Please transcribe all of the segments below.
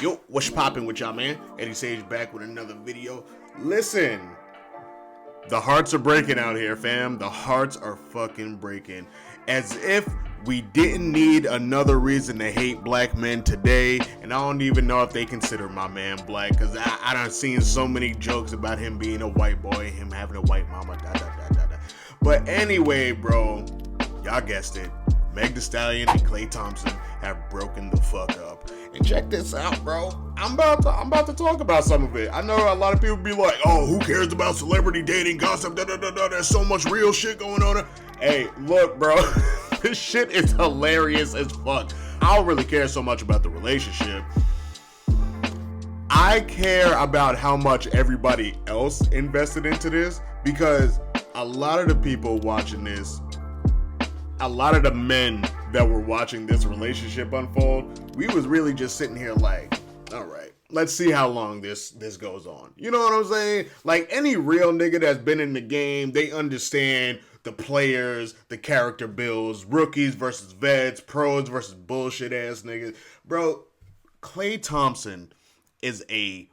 Yo, what's poppin' with y'all, man? Eddie Sage back with another video. Listen, the hearts are breaking out here, fam. The hearts are fucking breaking. As if we didn't need another reason to hate black men today. And I don't even know if they consider my man black, because I done seen so many jokes about him being a white boy, him having a white mama, da da da da da. But anyway, bro, y'all guessed it. Meg Thee Stallion and Klay Thompson have broken the fuck up. And check this out, bro. I'm about to talk about some of it. I know a lot of people be like, oh, who cares about celebrity dating gossip? Da, da, da, da. There's so much real shit going on. Hey, look, bro. This shit is hilarious as fuck. I don't really care so much about the relationship. I care about how much everybody else invested into this, because a lot of the people watching this, a lot of the men that were watching this relationship unfold, we was really just sitting here like, all right, let's see how long this goes on. You know what I'm saying? Like, any real nigga that's been in the game, they understand the players, the character builds, rookies versus vets, pros versus bullshit ass niggas. Bro, Klay Thompson is a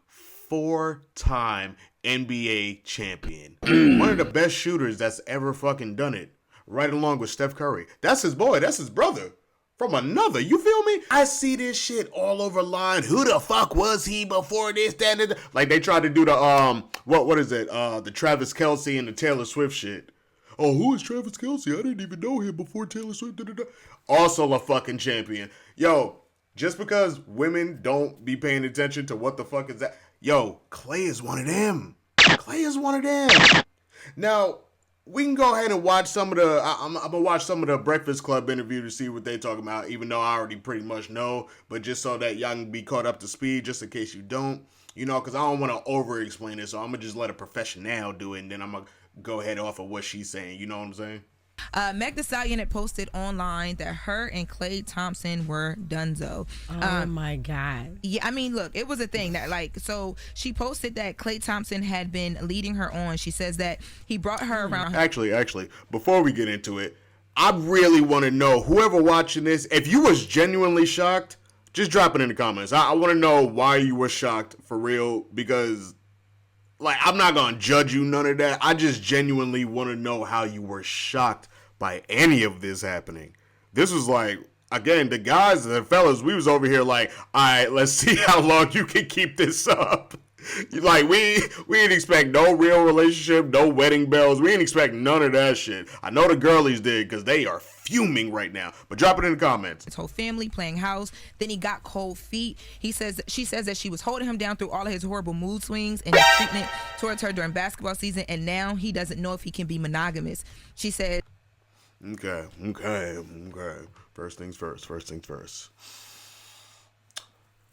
4-time NBA champion. One of the best shooters that's ever fucking done it. Right along with Steph Curry. That's his boy. That's his brother. From another. You feel me? I see this shit all over line. Who the fuck was he before this, that, and that? Like, they tried to do the, what is it? The Travis Kelce and the Taylor Swift shit. Oh, who is Travis Kelce? I didn't even know him before Taylor Swift. Da, da, da. Also a fucking champion. Yo, just because women don't be paying attention to what the fuck is that? Yo, Klay is one of them. Klay is one of them. Now, we can go ahead and watch some of the, I'm going to watch some of the Breakfast Club interview to see what they talking about, even though I already pretty much know, but just so that y'all can be caught up to speed, just in case you don't, you know, because I don't want to over-explain it, so I'm going to just let a professional do it, and then I'm going to go ahead off of what she's saying, you know what I'm saying? Meg Thee Stallion had posted online that her and Klay Thompson were donezo. Oh my God. Yeah, I mean, look, it was a thing that, like, so she posted that Klay Thompson had been leading her on. She says that he brought her around. Actually, before we get into it, I really want to know, whoever watching this, if you was genuinely shocked, just drop it in the comments. I want to know why you were shocked, for real, because, like, I'm not going to judge you, none of that. I just genuinely want to know how you were shocked by any of this happening. This was like, again, the guys, the fellas, we was over here like, all right, let's see how long you can keep this up. Like, we didn't expect no real relationship, no wedding bells. We didn't expect none of that shit. I know the girlies did, because they are fuming right now. But drop it in the comments. His whole family playing house. Then he got cold feet. She says that she was holding him down through all of his horrible mood swings and his treatment towards her during basketball season, and now he doesn't know if he can be monogamous. She said, Okay. First things first.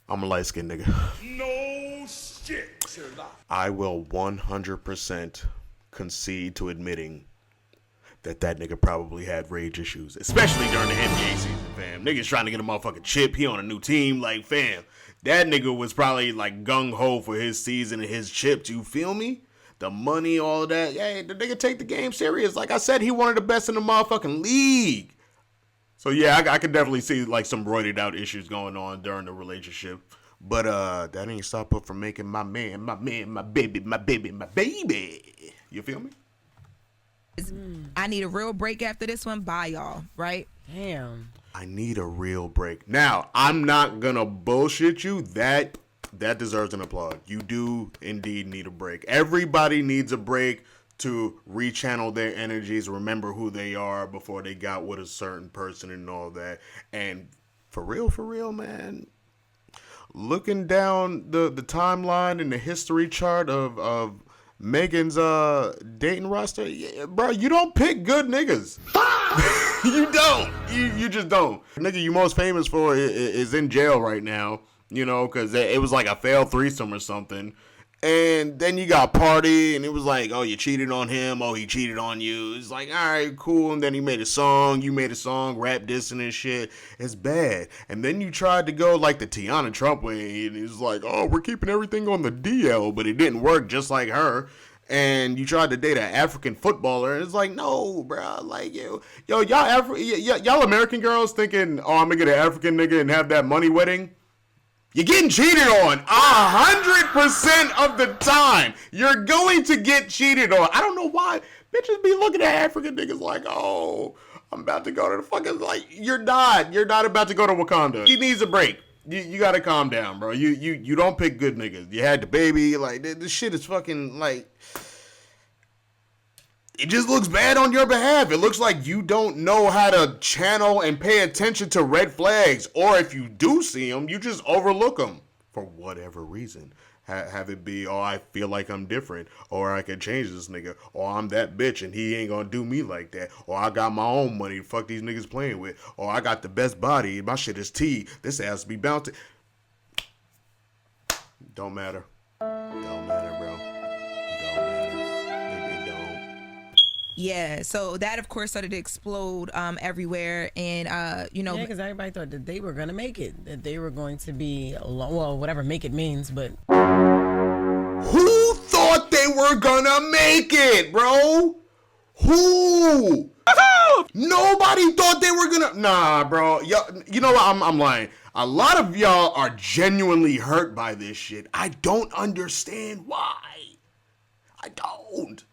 I'm a light-skinned nigga. No shit, Sherlock. I will 100% concede to admitting that nigga probably had rage issues, especially during the NBA season, fam. Niggas trying to get a motherfucking chip. He on a new team, like, fam. That nigga was probably, like, gung-ho for his season and his chips, you feel me? The money, all of that. Yeah, the nigga take the game serious. Like I said, he one of the best in the motherfucking league. So yeah, I could definitely see like some roided out issues going on during the relationship. But that ain't stop her from making my baby. You feel me? I need a real break after this one. Bye, y'all. Right? Damn. I need a real break. Now, I'm not gonna bullshit you. That deserves an applaud. You do indeed need a break. Everybody needs a break to rechannel their energies, remember who they are before they got with a certain person and all that. And for real, man, looking down the timeline and the history chart of Megan's dating roster, yeah, bro, you don't pick good niggas. You don't. You just don't. The nigga you most famous for is in jail right now. You know, because it was like a failed threesome or something. And then you got Party, and it was like, oh, you cheated on him. Oh, he cheated on you. It's like, all right, cool. And then he made a song. You made a song, rap dissing and shit. It's bad. And then you tried to go like the Tiana Trump way. And it's like, oh, we're keeping everything on the DL. But it didn't work just like her. And you tried to date an African footballer. And it's like, no, bro. Like, y'all American girls thinking, oh, I'm going to get an African nigga and have that money wedding. You're getting cheated on 100% of the time. You're going to get cheated on. I don't know why bitches be looking at African niggas like, oh, I'm about to go to the fucking, like, you're not about to go to Wakanda. She needs a break. You gotta calm down, bro. You don't pick good niggas. You had the baby. Like, this shit is fucking, like, it just looks bad on your behalf. It looks like you don't know how to channel and pay attention to red flags. Or if you do see them, you just overlook them for whatever reason. Have it be, oh, I feel like I'm different, or I can change this nigga, or I'm that bitch and he ain't gonna do me like that, or I got my own money to fuck these niggas playing with, or I got the best body, my shit is T, this has to be bouncing. Don't matter. Don't matter, bro. Don't matter. It don't. Yeah, so that of course started to explode everywhere, and you know, Yeah, because everybody thought that they were gonna make it, that they were going to be well, whatever make it means, but who thought they were gonna make it, bro? Who? Nobody thought they were gonna. Nah, bro. You know what? I'm lying. A lot of y'all are genuinely hurt by this shit. I don't understand why. I don't.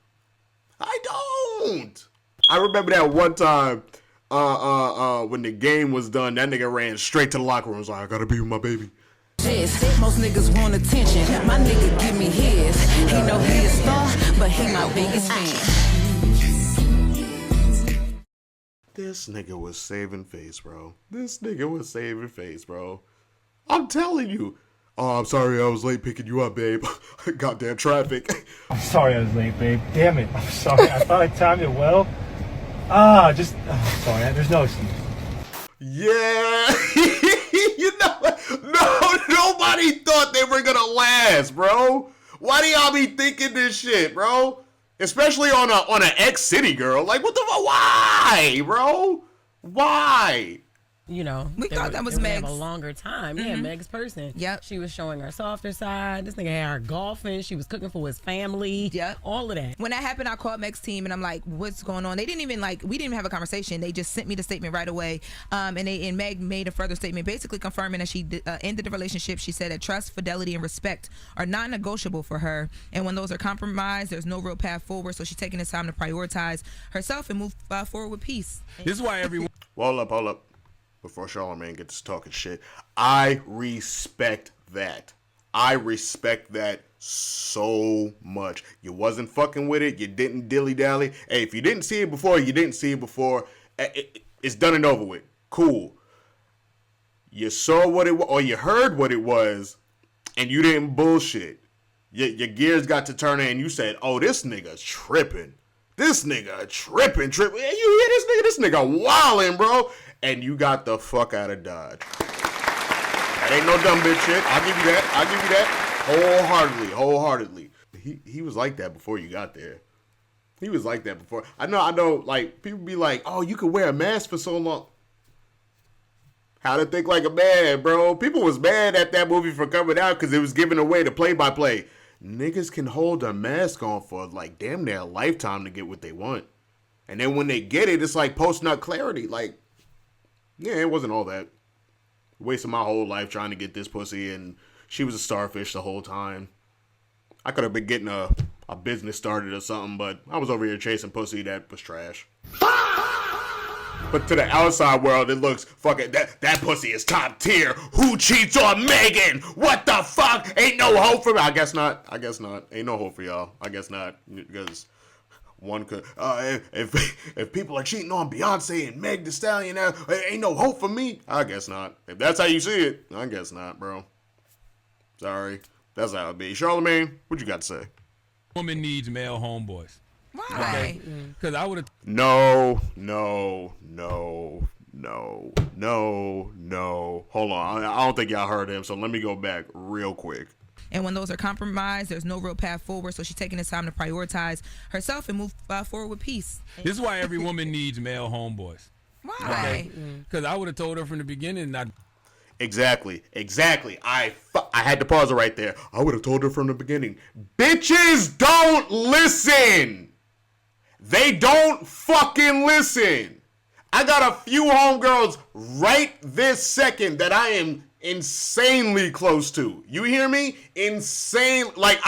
I remember that one time, when the game was done, that nigga ran straight to the locker room. Was like, I gotta be with my baby. Most niggas want attention. My nigga give me his. He know he a star, but he my biggest fan. This nigga was saving face, bro. I'm telling you. Oh, I'm sorry I was late picking you up, babe. Goddamn traffic. I'm sorry I was late, babe. Damn it. I'm sorry. I thought I timed it well. Sorry. There's no excuse. Yeah. You know, no, nobody thought they were gonna last, bro. Why do y'all be thinking this shit, bro? Especially on an ex-city girl. Like, what the fuck? Why, bro? Why? you know, We thought that was they would have Meg's. a longer time. Yeah, Meg's person. Yep. She was showing her softer side. This nigga had her golfing. She was cooking for his family. Yep. All of that. When that happened, I called Meg's team and I'm like, "What's going on?" They didn't even we didn't even have a conversation. They just sent me the statement right away. And Meg made a further statement, basically confirming that she ended the relationship. She said that trust, fidelity, and respect are non-negotiable for her, and when those are compromised, there's no real path forward. So she's taking this time to prioritize herself and move forward with peace. This is why everyone. Hold up. Before Charlamagne gets to talking shit, I respect that. I respect that so much. You wasn't fucking with it. You didn't dilly-dally. Hey, if you didn't see it before, you didn't see it before. It's done and over with. Cool. You saw what it was, or you heard what it was, and you didn't bullshit. Your gears got to turn in, and you said, oh, this nigga's tripping. This nigga tripping. You hear this nigga? This nigga wildin', bro. And you got the fuck out of Dodge. That ain't no dumb bitch shit. I'll give you that. Wholeheartedly. He was like that before you got there. He was like that before. I know, like, people be like, oh, you could wear a mask for so long. How to Think Like a Man, bro. People was mad at that movie for coming out because it was giving away the play-by-play. Niggas can hold a mask on for like damn near a lifetime to get what they want. And then when they get it, it's like post-nut clarity. Like, yeah, it wasn't all that. Wasting my whole life trying to get this pussy, and she was a starfish the whole time. I could have been getting a business started or something, but I was over here chasing pussy that was trash. But to the outside world, it looks fucking, that pussy is top tier. Who cheats on Megan? What the fuck? Ain't no hope for me. I guess not. Ain't no hope for y'all. I guess not. Because one could, if people are cheating on Beyonce and Meg Thee Stallion, ain't no hope for me. I guess not. If that's how you see it, I guess not, bro. Sorry. That's how it be. Charlamagne, what you got to say? Woman needs male homeboys. Why? Because I would have. No. Hold on. I don't think y'all heard him, so let me go back real quick. And when those are compromised, there's no real path forward. So she's taking this time to prioritize herself and move forward with peace. This is why every woman needs male homeboys. Why? Because I would have told her from the beginning not. Exactly. I had to pause it right there. I would have told her from the beginning. Bitches don't listen. They don't fucking listen. I got a few homegirls right this second that I am insanely close to. You hear me? Insane. Like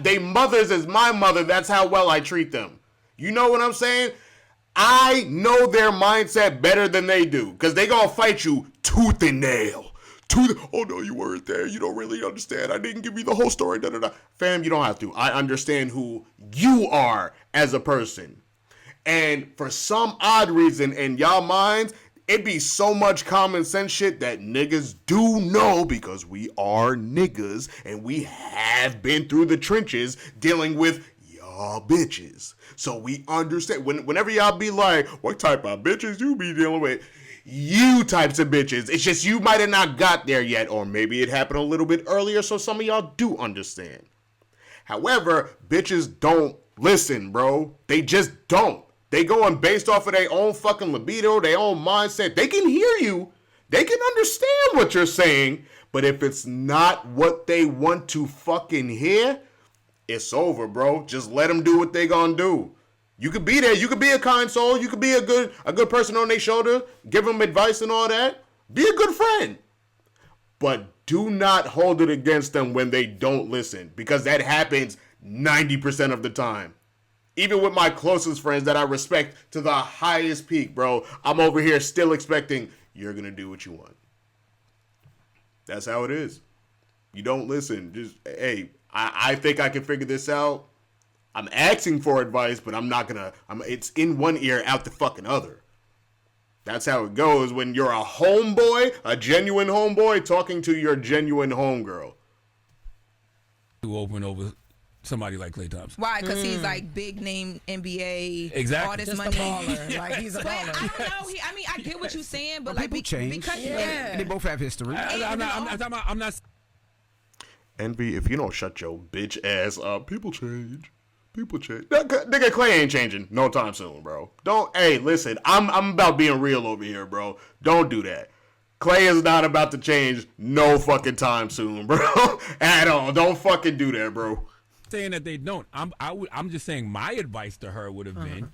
they mothers as my mother. That's how well I treat them. You know what I'm saying? I know their mindset better than they do, because they gonna fight you tooth and nail. Oh no, you weren't there. You don't really understand. I didn't give you the whole story. Da, da, da. Fam, you don't have to. I understand who you are as a person. And for some odd reason in y'all minds, it be so much common sense shit that niggas do know, because we are niggas and we have been through the trenches dealing with y'all bitches. So we understand. Whenever y'all be like, what type of bitches you be dealing with? You types of bitches. It's just you might have not got there yet, or maybe it happened a little bit earlier, so some of y'all do understand. However, bitches don't listen, bro. They just don't. They going based off of their own fucking libido, their own mindset. They can hear you. They can understand what you're saying, but if it's not what they want to fucking hear, it's over, bro. Just let them do what they gonna do. You could be there. You could be a kind soul. You could be a good person on their shoulder. Give them advice and all that. Be a good friend. But do not hold it against them when they don't listen, because that happens 90% of the time. Even with my closest friends that I respect to the highest peak, bro, I'm over here still expecting you're going to do what you want. That's how it is. You don't listen. Just, hey, I think I can figure this out. I'm asking for advice, but I'm not going to, it's in one ear, out the fucking other. That's how it goes when you're a homeboy, a genuine homeboy, talking to your genuine homegirl. To open over somebody like Klay Thompson. Why? Because he's like big name NBA. Exactly. All this Just money. a baller. Like, he's a But I baller. don't know. I mean, I get what you're saying, but like people change. because And they both have history. I'm not. Envy, if you don't shut your bitch ass up, people change. People change. Nigga, Klay ain't changing no time soon, bro. Hey, listen, I'm about being real over here, bro. Don't do that. Klay is not about to change no fucking time soon, bro. At all. Don't fucking do that, bro. Saying that they don't. I'm just saying my advice to her would have been,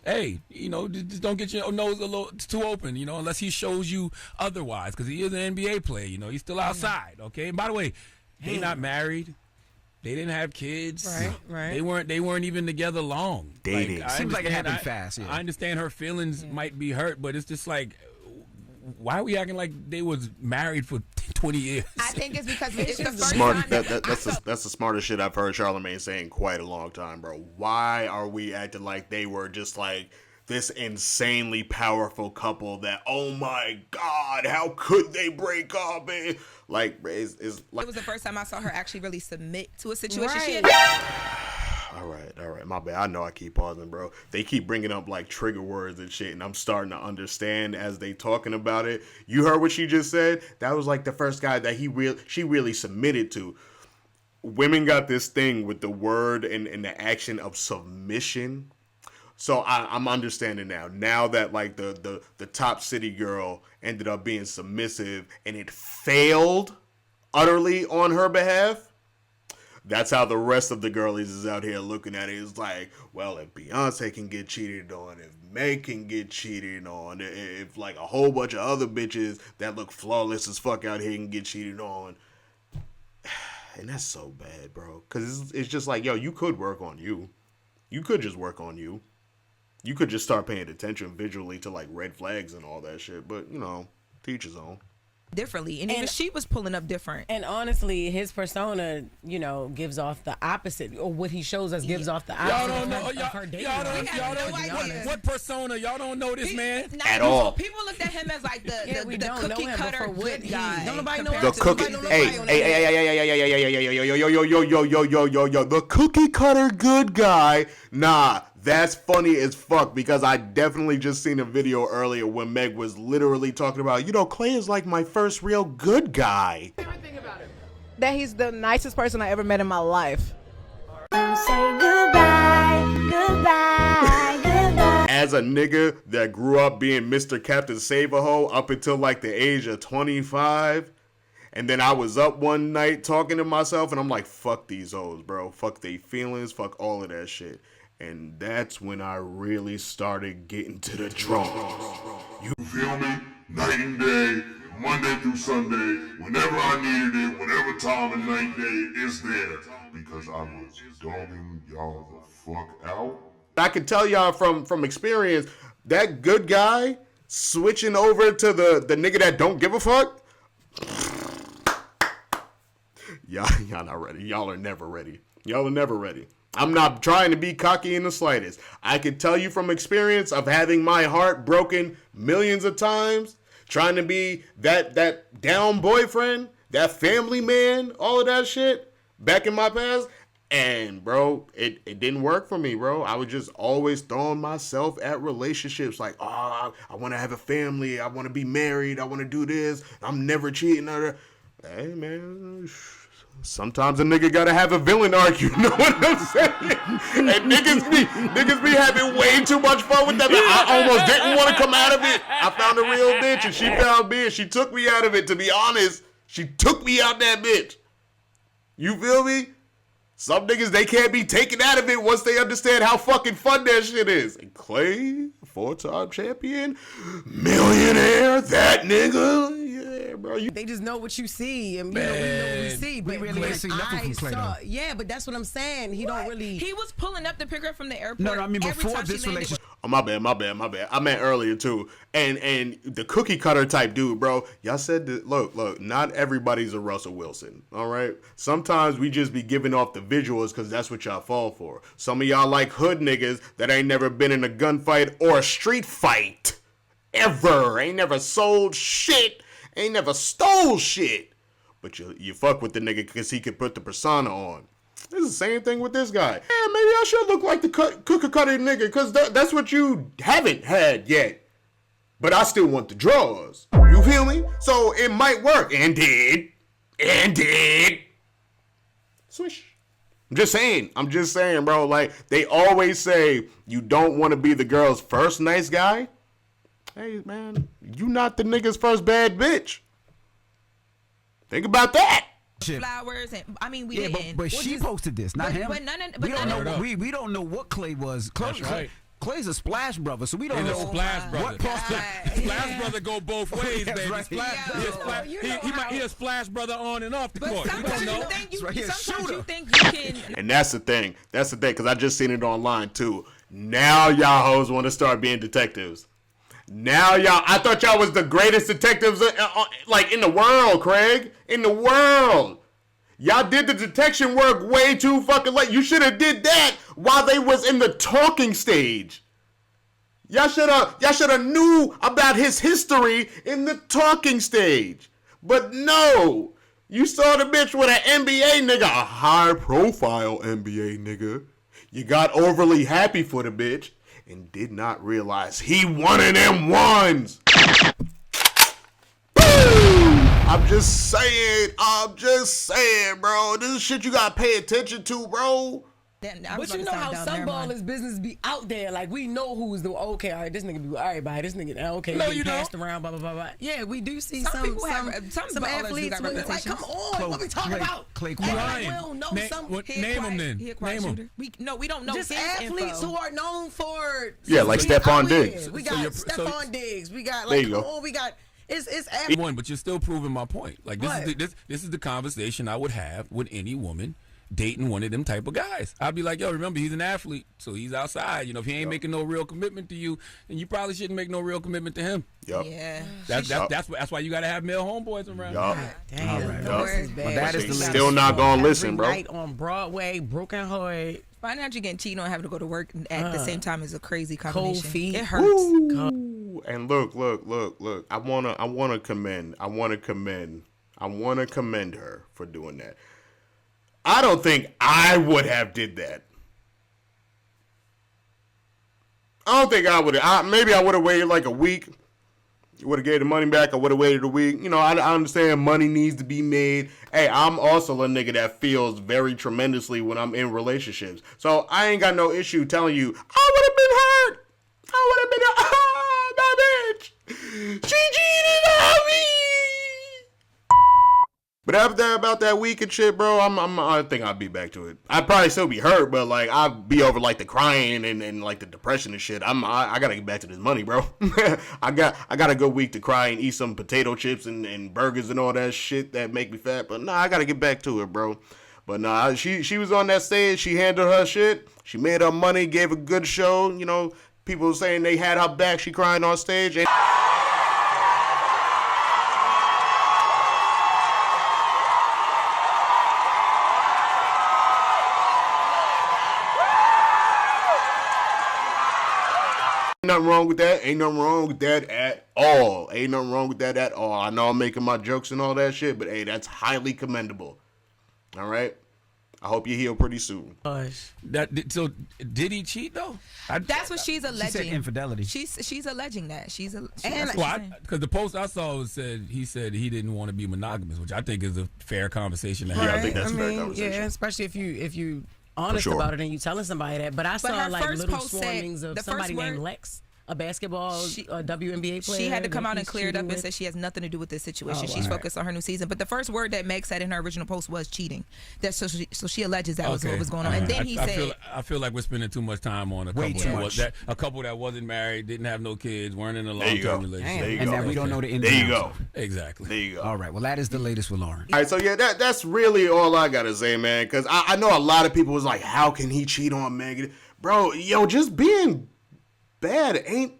hey, just don't get your nose a little too open, unless he shows you otherwise, because he is an NBA player, he's still outside, okay? And by the way, they not married. They didn't have kids. Right. They weren't even together long. Dating. Seems like it happened fast. Yeah. I understand her feelings might be hurt, but it's just like, why are we acting like they was married for 20 years? I think it's because it's the first Smart. time That's the smartest shit I've heard Charlamagne say in quite a long time, bro. Why are we acting like they were just like this insanely powerful couple that, oh my God, how could they break up? Like, it's like, it was the first time I saw her actually really submit to a situation. She Right. had all right, my bad. I know I keep pausing, bro. They keep bringing up like trigger words and shit, and I'm starting to understand as they talking about it. You heard what she just said? That was like the first guy that she really submitted to. Women got this thing with the word and the action of submission. So I'm understanding now. Now that like the top city girl ended up being submissive and it failed utterly on her behalf. That's how the rest of the girlies is out here looking at it. It's like, well, if Beyonce can get cheated on, if Meg can get cheated on, if like a whole bunch of other bitches that look flawless as fuck out here can get cheated on. And that's so bad, bro. Because it's just like, yo, you could work on you. You could just work on you. You could just start paying attention visually to like red flags and all that shit. But, teach his own. differently, and even she was pulling up different. And honestly, his persona, gives off the opposite, or what he shows us gives off the opposite of her dating life. What persona? Y'all don't know this man at all. People looked at him as like the cookie cutter good guy. Don't nobody know The cookie. Yo. The cookie cutter good guy. Nah, that's funny as fuck, because I definitely just seen a video earlier when Meg was literally talking about, Klay is like my first real good guy. Favorite thing about him? That he's the nicest person I ever met in my life. Say goodbye, goodbye, goodbye. As a nigga that grew up being Mr. Captain Save-A-Ho up until like the age of 25, and then I was up one night talking to myself, and I'm like, fuck these hoes, bro. Fuck they feelings, fuck all of that shit. And that's when I really started getting to the drums. You feel me? Night and day, Monday through Sunday, whenever I needed it, whatever time of night, day, it's there. Because I was dogging y'all the fuck out. I can tell y'all from experience, that good guy switching over to the nigga that don't give a fuck, y'all not ready. Y'all are never ready. Y'all are never ready. I'm not trying to be cocky in the slightest. I can tell you from experience of having my heart broken millions of times, trying to be that down boyfriend, that family man, all of that shit back in my past. And, bro, it didn't work for me, bro. I was just always throwing myself at relationships like, I want to have a family. I want to be married. I want to do this. I'm never cheating. Hey, man, sometimes a nigga got to have a villain arc. You know what I'm saying? And niggas be having way too much fun with that. I almost didn't want to come out of it. I found a real bitch, and she found me, and she took me out of it, to be honest. She took me out that bitch. You feel me? Some niggas, they can't be taken out of it once they understand how fucking fun that shit is. And Klay, 4-time champion, millionaire, that nigga. Yeah, bro. They just know what you see. And, you know, we know what we see. But we really ain't seen nothing from Klay, though. Yeah, but that's what I'm saying. He don't really. He was pulling up to pick her from the airport. No, I mean, before this relationship. Oh, my bad. I meant earlier, too. And the cookie cutter type dude, bro. Y'all said that, look, not everybody's a Russell Wilson, all right? Sometimes we just be giving off the visuals because that's what y'all fall for. Some of y'all like hood niggas that ain't never been in a gunfight or a street fight ever. Ain't never sold shit. Ain't never stole shit. But you fuck with the nigga because he could put the persona on. It's the same thing with this guy. Yeah, maybe I should look like the cookie cutter nigga because that's what you haven't had yet. But I still want the draws. You feel me? So it might work. And did. Swish. I'm just saying, bro. Like, they always say you don't want to be the girl's first nice guy. Hey, man, you not the nigga's first bad bitch. Think about that. Flowers and we didn't. But she posted this, not him. We don't know what Klay was. That's right. Clay's a splash brother, so we don't know. Splash brother. Splash brother go both ways, baby. Right. He a splash brother on and off the court. You don't know. Sometimes you think you can. And that's the thing, because I just seen it online too. Now y'all hoes want to start being detectives. Now I thought y'all was the greatest detectives like in the world, Craig. In the world. Y'all did the detection work way too fucking late. You should have did that while they was in the talking stage. Y'all should have knew about his history in the talking stage. But no. You saw the bitch with an NBA nigga, a high profile NBA nigga. You got overly happy for the bitch and did not realize he one of them ones. I'm just saying, bro. This is shit you gotta pay attention to, bro. But you know how some ballers business be out there. Like, we know who's the okay. All right, this nigga be everybody. This nigga okay. No, you passed around. Blah blah blah blah. Yeah, we do see some athletes. Like, come on, what we talking about? Klay We'll know some. Name them then. Name them. We don't know. Just athletes who are known for. Yeah, like Stephon Diggs. We got Stephon Diggs. We got we got. It's one, but you're still proving my point. Like, this is the conversation I would have with any woman dating one of them type of guys. I'd be like, yo, remember, he's an athlete, so he's outside. You know, if he ain't making no real commitment to you, then you probably shouldn't make no real commitment to him. Yep. Yeah. That's why you got to have male homeboys around. Damn, that is the still not gonna listen, bro. Night on Broadway, Broken Hood. Finding out you're getting cheated on, having to go to work at the same time is a crazy combination. Cold feet. It hurts. Ooh. And look. I wanna commend her for doing that. I don't think I would have did that. I don't think I would have. Maybe I would have waited like a week. Would have gave the money back. I would have waited a week. You know, I understand money needs to be made. Hey, I'm also a nigga that feels very tremendously when I'm in relationships. So I ain't got no issue telling you, I would have been hurt. I would have been, my bitch. She cheated on me. But after about that week and shit, bro, I think I'll be back to it. I'd probably still be hurt, but like I'd be over like the crying and like the depression and shit. I gotta get back to this money, bro. I got a good week to cry and eat some potato chips and burgers and all that shit that make me fat. But nah, I gotta get back to it, bro. But nah, she was on that stage. She handled her shit. She made her money, gave a good show. You know, people saying they had her back. She crying on stage. Nothing wrong with that. Ain't nothing wrong with that at all. Ain't nothing wrong with that at all. I know I'm making my jokes and all that shit, but hey, that's highly commendable. All right? I hope you heal pretty soon. So did he cheat though? That's what she's alleging. She said infidelity. She's alleging that. Because the post I saw he said he didn't want to be monogamous, which I think is a fair conversation to have. Yeah, I think that's a fair conversation. Yeah, especially if you honest about it and you telling somebody that. But I saw like little swarmings of somebody named Lex, a basketball WNBA player. She had to come out and clear it up and say she has nothing to do with this situation. She's focused on her new season. But the first word that Meg said in her original post was cheating. So she alleges that was what was going on. And then he said, I feel like we're spending too much time on a couple that wasn't married, didn't have no kids, weren't in a long-term relationship. And that we don't know the ins There and you outs go. Exactly. There you go. All right. Well, that is the latest with Lauren. All right, so yeah, that's really all I gotta say, man. Because I know a lot of people was like, how can he cheat on Megan? Bro, just being bad ain't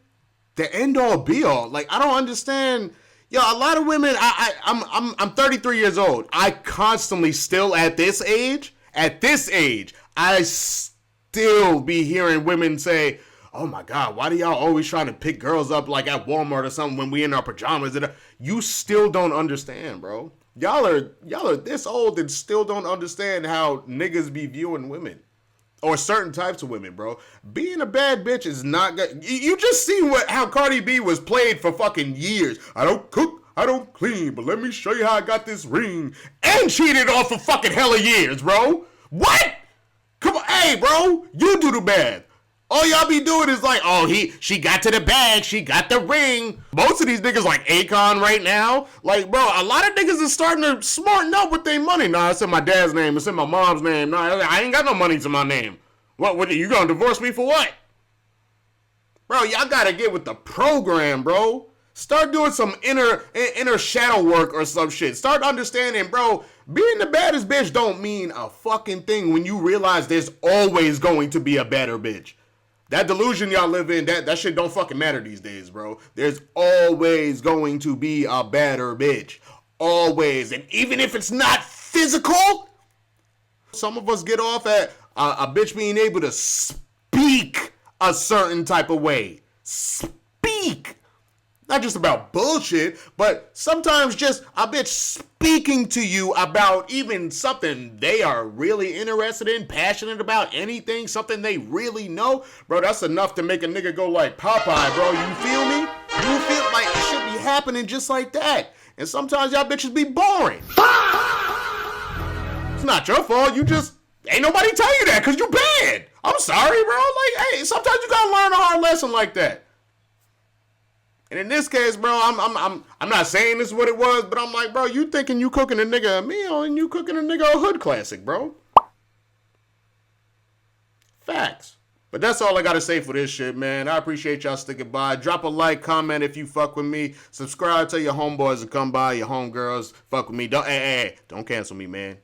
the end all be all. Like, I don't understand. A lot of women. I'm 33 years old. I constantly still at this age, I still be hearing women say, "Oh my God, why do y'all always trying to pick girls up like at Walmart or something when we in our pajamas?" You still don't understand, bro. Y'all are this old and still don't understand how niggas be viewing women. Or certain types of women, bro. Being a bad bitch is not good. You just seen how Cardi B was played for fucking years. I don't cook, I don't clean, but let me show you how I got this ring. And cheated off for fucking hella years, bro. What? Come on, hey, bro. You do the bad. All y'all be doing is like, she got to the bag, she got the ring. Most of these niggas like Akon right now. Like, bro, a lot of niggas is starting to smarten up with their money. Nah, it's in my dad's name, it's in my mom's name. Nah, I ain't got no money to my name. What you gonna divorce me for what? Bro, y'all gotta get with the program, bro. Start doing some inner shadow work or some shit. Start understanding, bro, being the baddest bitch don't mean a fucking thing when you realize there's always going to be a better bitch. That delusion y'all live in, that shit don't fucking matter these days, bro. There's always going to be a better bitch. Always. And even if it's not physical, some of us get off at a bitch being able to speak a certain type of way. Speak. Not just about bullshit, but sometimes just a bitch speaking to you about even something they are really interested in, passionate about, anything, something they really know. Bro, that's enough to make a nigga go like Popeye, bro. You feel me? You feel like it should be happening just like that. And sometimes y'all bitches be boring. It's not your fault. You just, ain't nobody tell you that because you bad. I'm sorry, bro. Like, hey, sometimes you gotta learn a hard lesson like that. And in this case, bro, I'm not saying this is what it was, but I'm like, bro, you thinking you cooking a nigga a meal and you cooking a nigga a hood classic, bro. Facts. But that's all I gotta say for this shit, man. I appreciate y'all sticking by. Drop a like, comment if you fuck with me. Subscribe to your homeboys to come by, your homegirls. Fuck with me. Don't cancel me, man.